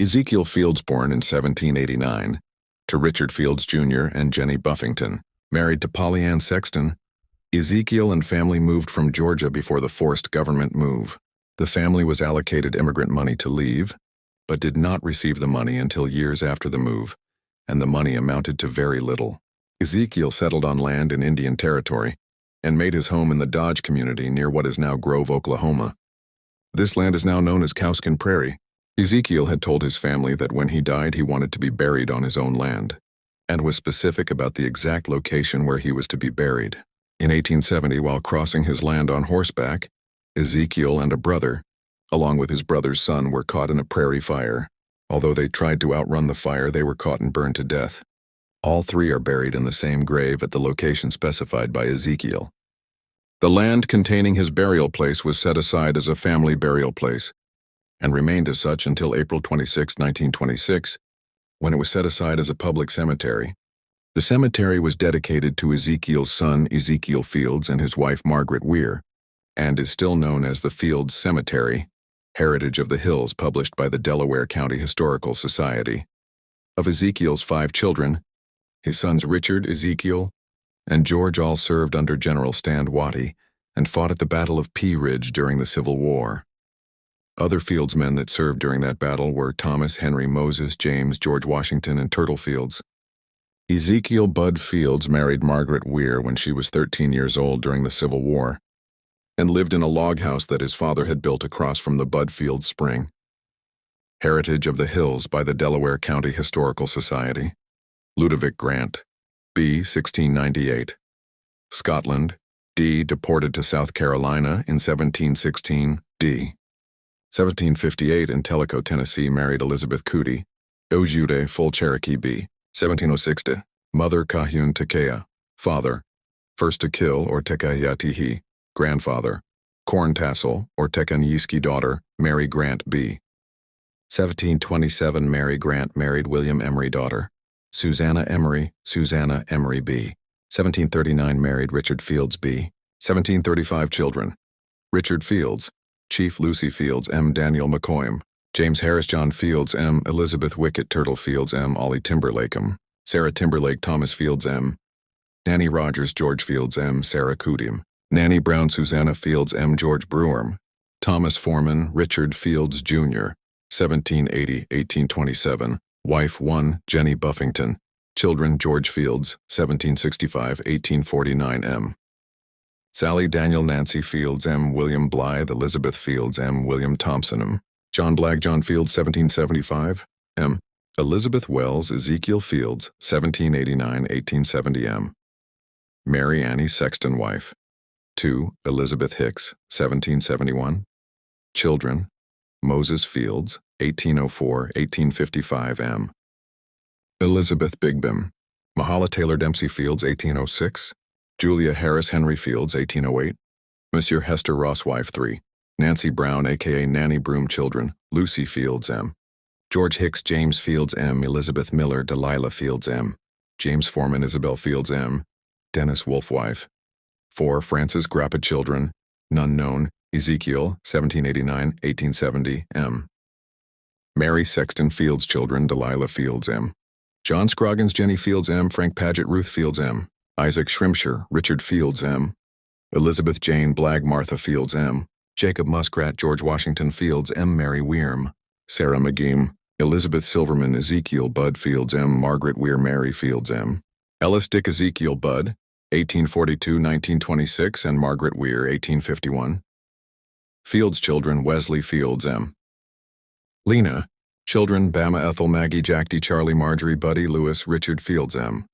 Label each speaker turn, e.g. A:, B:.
A: Ezekiel Fields, born in 1789, to Richard Fields Jr. and Jenny Buffington, married to Polly Ann Sexton. Ezekiel and family moved from Georgia before the forced government move. The family was allocated immigrant money to leave, but did not receive the money until years after the move, and the money amounted to very little. Ezekiel settled on land in Indian Territory and made his home in the Dodge community near what is now Grove, Oklahoma. This land is now known as Cowskin Prairie. Ezekiel had told his family that when he died he wanted to be buried on his own land, and was specific about the exact location where he was to be buried. In 1870, while crossing his land on horseback, Ezekiel and a brother, along with his brother's son, were caught in a prairie fire. Although they tried to outrun the fire, they were caught and burned to death. All three are buried in the same grave at the location specified by Ezekiel. The land containing his burial place was set aside as a family burial place, and remained as such until April 26, 1926, when it was set aside as a public cemetery. The cemetery was dedicated to Ezekiel's son Ezekiel Fields and his wife Margaret Weir, and is still known as the Fields Cemetery, Heritage of the Hills, published by the Delaware County Historical Society. Of Ezekiel's 5 children, his sons Richard, Ezekiel, and George all served under General Stand Watie and fought at the Battle of Pea Ridge during the Civil War. Other Fields men that served during that battle were Thomas Henry Moses, James George Washington, and Turtle Fields. Ezekiel Bud Fields married Margaret Weir when she was 13 years old during the Civil War, and lived in a log house that his father had built across from the Bud Fields Spring. Heritage of the Hills by the Delaware County Historical Society. Ludovic Grant, B. 1698. Scotland, D. Deported to South Carolina in 1716, D. 1758 in Tellico, Tennessee, married Elizabeth Cootie. Ojude, full Cherokee, B. 1706 D. Mother Kahun Tekea. Father, first to kill or Tekayatihi. Grandfather, Corn Tassel or Tekanyiski daughter, Mary Grant, B. 1727 Mary Grant married William Emery daughter. Susanna Emery, Susanna Emery, B. 1739 married Richard Fields, B. 1735 children. Richard Fields, Chief Lucy Fields, M. Daniel McCoyam, James Harris John Fields, M. Elizabeth Wickett Turtle Fields, M. Ollie Timberlake'em, Sarah Timberlake Thomas Fields, M. Nanny Rogers George Fields, M. Sarah Cootiam, Nanny Brown Susanna Fields, M. George Brewerm, Thomas Foreman Richard Fields, Jr., 1780-1827, wife 1, Jenny Buffington, children George Fields, 1765-1849, M. Sally Daniel Nancy Fields, M. William Blythe Elizabeth Fields, M. William Thompson, M. John Blagg John Fields, 1775, M. Elizabeth Wells Ezekiel Fields, 1789-1870, M. Mary Annie Sexton wife. 2. Elizabeth Hicks, 1771. Children, Moses Fields, 1804-1855, M. Elizabeth Bigbim, Mahala Taylor Dempsey Fields, 1806. Julia Harris Henry Fields, 1808. Monsieur Hester Ross wife 3. Nancy Brown a.k.a. Nanny Broom children, Lucy Fields, M. George Hicks James Fields, M. Elizabeth Miller Delilah Fields, M. James Foreman Isabel Fields, M. Dennis Wolfe wife. 4. Francis Grappa children, none known, Ezekiel, 1789-1870, M. Mary Sexton Fields children, Delilah Fields, M. John Scroggins Jenny Fields, M. Frank Paget Ruth Fields, M. Isaac Shrimshire Richard Fields, M. Elizabeth Jane Blagg Martha Fields, M. Jacob Muskrat George Washington Fields, M. Mary Weirm, Sarah McGeem, Elizabeth Silverman Ezekiel Bud Fields, M. Margaret Weir Mary Fields, M. Ellis Dick Ezekiel Bud, 1842-1926, and Margaret Weir, 1851. Fields children Wesley Fields, M. Lena, children Bama Ethel Maggie Jack D Charlie Marjorie Buddy Lewis Richard Fields, M.